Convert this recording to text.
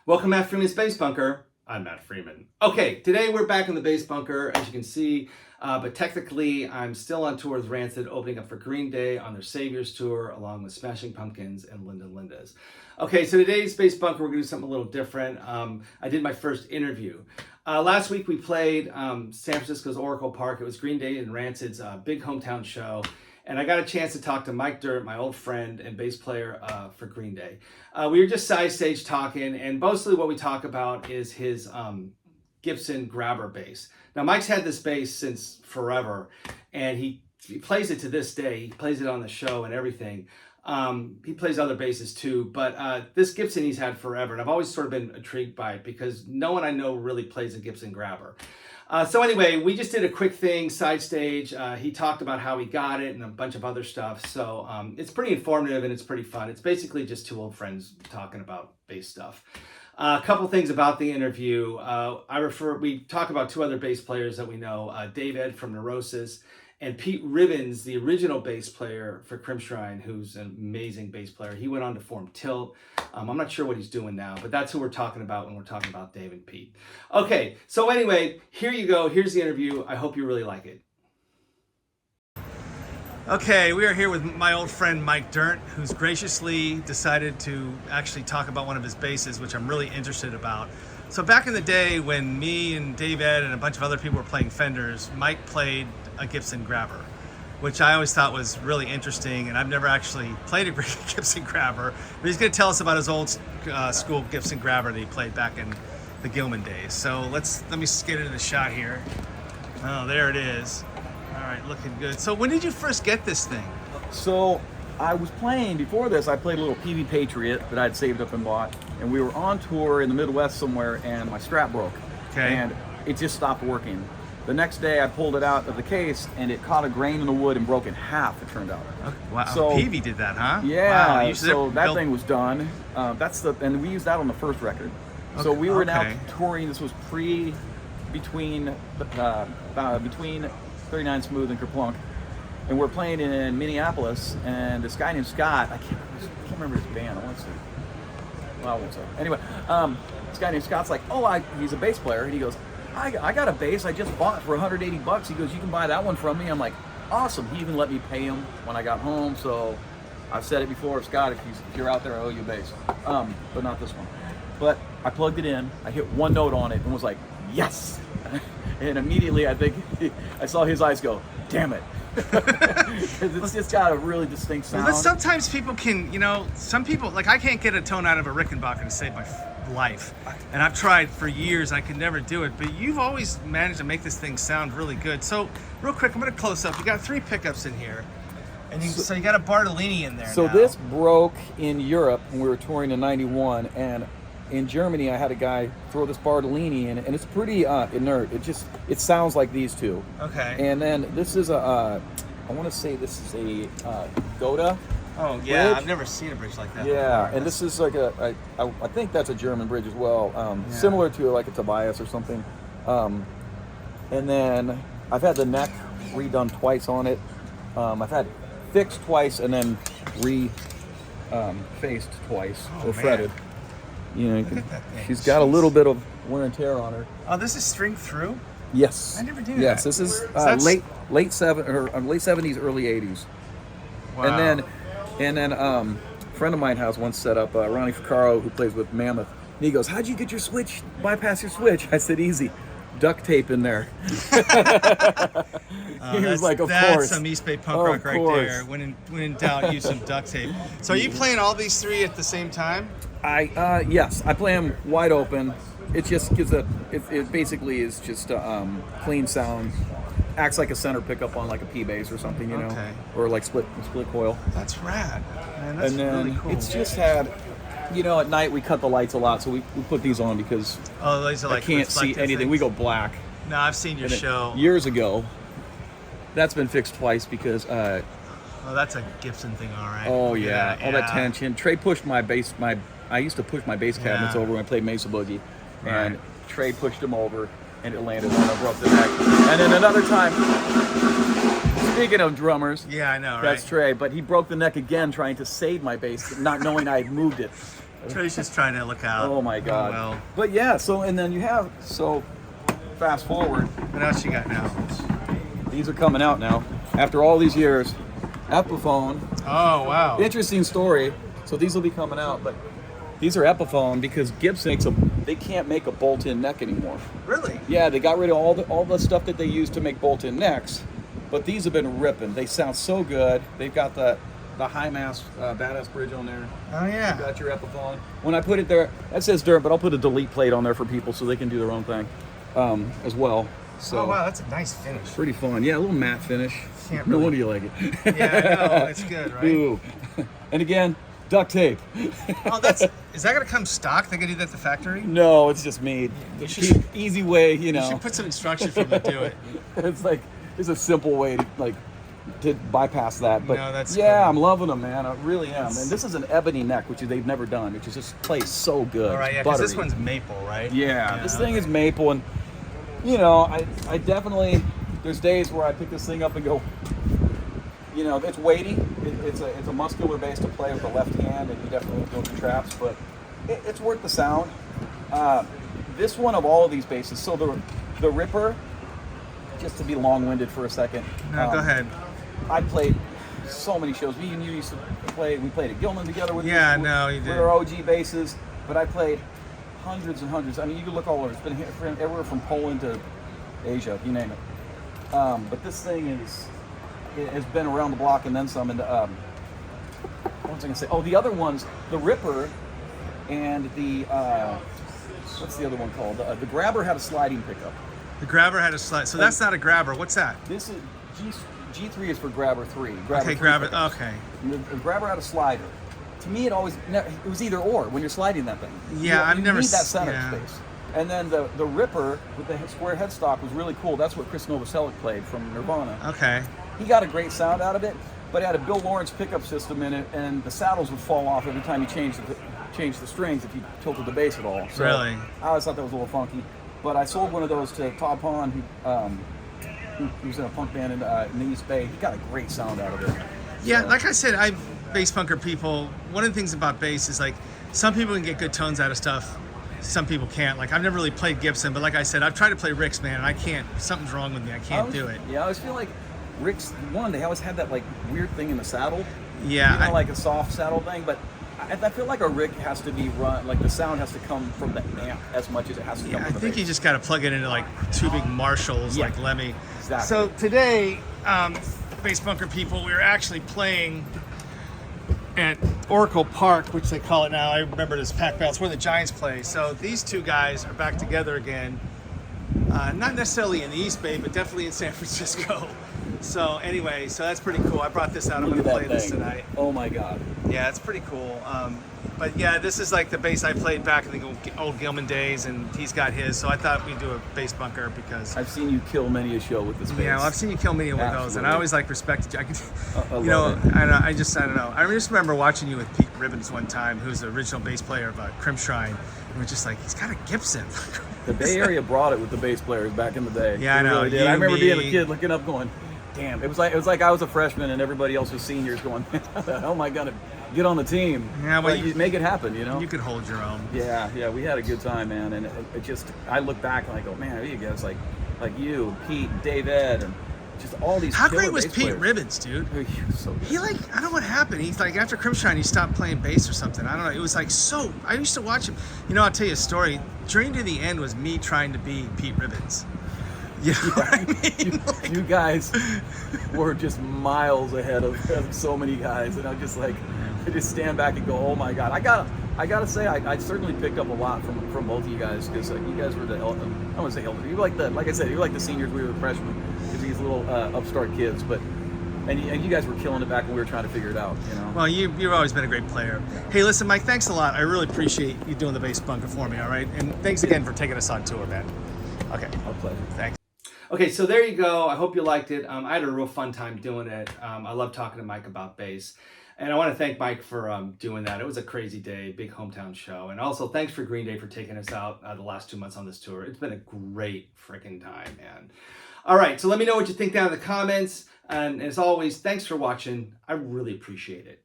Welcome to Matt Freeman's Bass Bunker. I'm Matt Freeman. Okay, today we're back in the Bass Bunker, as you can see, but technically I'm still on tour with Rancid, opening up for Green Day on their Saviors Tour, along with Smashing Pumpkins and Linda Lindas. Okay, so today's Bass Bunker, we're going to do something a little different. I did my first interview. Last week we played San Francisco's Oracle Park. It was Green Day and Rancid's big hometown show. And I got a chance to talk to Mike Dirnt, my old friend and bass player for Green Day. We were just side stage talking, and mostly what we talk about is his Gibson Grabber bass. Now, Mike's had this bass since forever, and he plays it to this day. He plays it on the show and everything. He plays other basses too, but this Gibson he's had forever, and I've always sort of been intrigued by it because no one I know really plays a Gibson Grabber. So anyway, we just did a quick thing, side stage. He talked about how he got it and a bunch of other stuff. So it's pretty informative and it's pretty fun. It's basically just two old friends talking about bass stuff. A couple things about the interview. We talk about two other bass players that we know, Dave Ed from Neurosis, and Pete Ribbons, the original bass player for Crimshrine, who's an amazing bass player. He went on to form Tilt. I'm not sure what he's doing now, but that's who we're talking about when we're talking about Dave and Pete. Okay, so anyway, here you go. Here's the interview. I hope you really like it. Okay, we are here with my old friend Mike Dirnt, who's graciously decided to actually talk about one of his basses, which I'm really interested about. So back in the day when me and Dave Ed and a bunch of other people were playing Fenders, Mike played a Gibson Grabber, which I always thought was really interesting, and I've never actually played a Gibson Grabber, but he's going to tell us about his old school Gibson Grabber that he played back in the Gilman days. So let me get into the shot here. Oh, there it is. All right, looking good. So when did you first get this thing? So I was playing, before this, I played a little PV Patriot that I'd saved up and bought, and we were on tour in the Midwest somewhere, and my strap broke. Okay. And it just stopped working. The next day, I pulled it out of the case, and it caught a grain in the wood and broke in half, it turned out. Okay. Wow, so, PV did that, huh? Yeah, wow. So that thing was done. And we used that on the first record. Okay. So we were now touring, this was between 39 Smooth and Kerplunk. And we're playing in Minneapolis, and this guy named Scott, I can't remember his band, I want to say. Well, I won't say. Anyway, this guy named Scott's like, he's a bass player, and he goes, I got a bass I just bought for $180. He goes, you can buy that one from me. I'm like, awesome. He even let me pay him when I got home. So I've said it before, Scott, if you're out there, I owe you a bass. But not this one. But I plugged it in, I hit one note on it and was like, yes. And immediately I think I saw his eyes go, damn it. It's just got a really distinct sound. Well, sometimes people can, some people, like I can't get a tone out of a Rickenbacker to save my life. And I've tried for years, I could never do it. But you've always managed to make this thing sound really good. So real quick, I'm going to close up. You got 3 pickups in here. And so you got a Bartolini in there So now. This broke in Europe when we were touring in '91. And in Germany, I had a guy throw this Bartolini in, and it's pretty inert. It sounds like these two. Okay. And then this is I want to say this is a Goda. Oh yeah, bridge. I've never seen a bridge like that. Yeah, before. and this is like I think that's a German bridge as well, similar to like a Tobias or something. And then I've had the neck redone twice on it. I've had fixed twice and then faced twice or fretted. She's got a little bit of wear and tear on her. Oh, this is string through? Yes. I never knew Yes, that. this is late 70s, early 80s. Wow. And then a friend of mine has one set up, Ronnie Ficcaro, who plays with Mammoth. And he goes, how'd you get your switch, bypass your switch? I said, easy. Duct tape in there. He was like, of course. That's some East Bay punk rock right there. When in doubt, use some duct tape. So are you playing all these 3 at the same time? Yes, I play them wide open. It just gives it basically is just a clean sound. Acts like a center pickup on like a P bass or something, Okay. or like split coil. That's rad, man. That's And then really cool. it's just had, at night we cut the lights a lot, so we put these on because these are like I can't see anything. things? We go black. No, I've seen your show. Years ago, that's been fixed twice because. Oh, that's a Gibson thing, all right. Oh yeah, all that tension. Trey pushed my bass. I used to push my bass cabinets over when I played Mesa Boogie, and Trey pushed them over, and it landed on and broke the neck. And then another time, speaking of drummers, yeah, I know, right? That's Trey, but he broke the neck again trying to save my bass, not knowing I had moved it. Trey's just trying to look out. Oh my God. Oh, well. But yeah, so and then you have fast forward. What else you got now? These are coming out now after all these years. Epiphone. Oh wow. Interesting story. So these will be coming out, but these are Epiphone because Gibson they can't make a bolt-in neck anymore. Really? Yeah, they got rid of all the stuff that they used to make bolt-in necks, but these have been ripping. They sound so good. They've got the high mass badass bridge on there. Oh yeah. You got your Epiphone. When I put it there, that says Dirnt, but I'll put a delete plate on there for people so they can do their own thing as well. So, oh wow, that's a nice finish. Pretty fun. Yeah, a little matte finish. Can't No really- wonder you like it. Yeah, I know. It's good, right? Ooh. And again, duct tape. Oh, is that gonna come stock? They can do that at the factory? No, it's just me. You should- Easy way, you You know. should put some instructions for them to do it. It's like there's a simple way to bypass that. But No, that's yeah, cool. I'm loving them, man. I really am. That's- And this is an ebony neck, which they've never done, which is just plays so good. All right, yeah, because this Buttery. one's maple, right? Yeah, this thing is maple, and you know, I definitely there's days where I pick this thing up and go, you know, it's weighty. It's a muscular base to play with the left hand, and you definitely go to traps, but it's worth the sound. This one of all of these basses, so the Ripper, just to be long-winded for a second. No, go ahead. I played so many shows. Me and you used to play. We played at Gilman together with Yeah, with- no, you with did. our OG basses. But I played hundreds and hundreds. I mean, you can look all over. It's been everywhere from Poland to Asia, you name it. But this thing it has been around the block and then some. And what was I gonna say? Oh, the other ones, the Ripper and the what's the other one called? The Grabber had a sliding pickup. The Grabber had a slide. So that's not a Grabber. What's that? This is G3 is for Grabber 3. Okay, 3 Grabber. pickups. Okay. The Grabber had a slider. To me, it was either or when you're sliding that thing. Yeah, I've never need that s- center yeah. space. And then the Ripper with the square headstock was really cool. That's what Chris Novoselic played from Nirvana. Okay. He got a great sound out of it, but it had a Bill Lawrence pickup system in it, and the saddles would fall off every time you changed the strings if you tilted the bass at all. So Really? I always thought that was a little funky. But I sold one of those to Todd Pond, who was in a punk band in the East Bay. He got a great sound out of it. Yeah, So- like I said, bass bunker people. One of the things about bass is like some people can get good tones out of stuff. Some people can't. Like I've never really played Gibson, but like I said, I've tried to play Rick's, man, and I can't. Something's wrong with me. I can't do it. Yeah, I always feel like Rick's they always had that like weird thing in the saddle. Yeah, You know, I- like a soft saddle thing, but I feel like a Rick has to be run, like the sound has to come from the amp as much as it has to come Yeah, I from the think you bass. just got to plug it into like two big Marshalls, Yeah. like Lemmy. Exactly. So today, bass bunker people, we were actually playing at Oracle Park, which they call it now. I remember it as Pac Bell. It's where the Giants play. So these two guys are back together again. Not necessarily in the East Bay, but definitely in San Francisco. So anyway, so that's pretty cool. I brought this out. I'm Look going at to play that this thing. tonight. Oh my God. Yeah, it's pretty cool. But yeah, this is like the bass I played back in the old Gilman days, and he's got his. So I thought we'd do a bass bunker because. I've seen you kill many a show with this bass. Yeah, well, I've seen you kill me with those, and Absolutely. I always like respected you. I could, I you know, love it. I don't know. I just remember watching you with Pete Ribbons one time, who's the original bass player of Crimshrine, and we're just like, he's got a Gibson. The Bay Area brought it with the bass players back in the day. Yeah, I They know. really did. You, I remember being a me. kid looking up, going, "Damn!" It was like I was a freshman and everybody else was seniors, going, "How the hell am I gonna get on the team?" Yeah, well, But you- make it happen, you know. You could hold your own. Yeah, we had a good time, man, and it just I look back and I go, man, you guys like you, Pete, Dave Ed, and just all these. How killer great was bass Pete players. Ribbons, dude? He was so good. He like, I don't know what happened. He's like, after Crimshrine, he stopped playing bass or something. I don't know. It was like so. I used to watch him. You know, I'll tell you a story. Journey to the End was me trying to be Pete Ribbons. You know what I mean? Like, You guys were just miles ahead of so many guys, and I'm just like, I just stand back and go, oh my God. I gotta say, I certainly picked up a lot from both of you guys, because you guys were I don't want to say elder. You were like I said, you were like the seniors, we were the freshmen, because these little upstart kids, but. And you guys were killing it back when we were trying to figure it out, you know. well, you've always been a great player. Hey, listen, Mike, thanks a lot. I really appreciate you doing the bass bunker for me, all right? And thanks again for taking us on tour, man. Okay. Our pleasure. Thanks. Okay, so there you go. I hope you liked it. I had a real fun time doing it. I love talking to Mike about bass. And I want to thank Mike for doing that. It was a crazy day, big hometown show. And also, thanks for Green Day for taking us out the last 2 months on this tour. It's been a great freaking time, man. All right, so let me know what you think down in the comments. And as always, thanks for watching. I really appreciate it.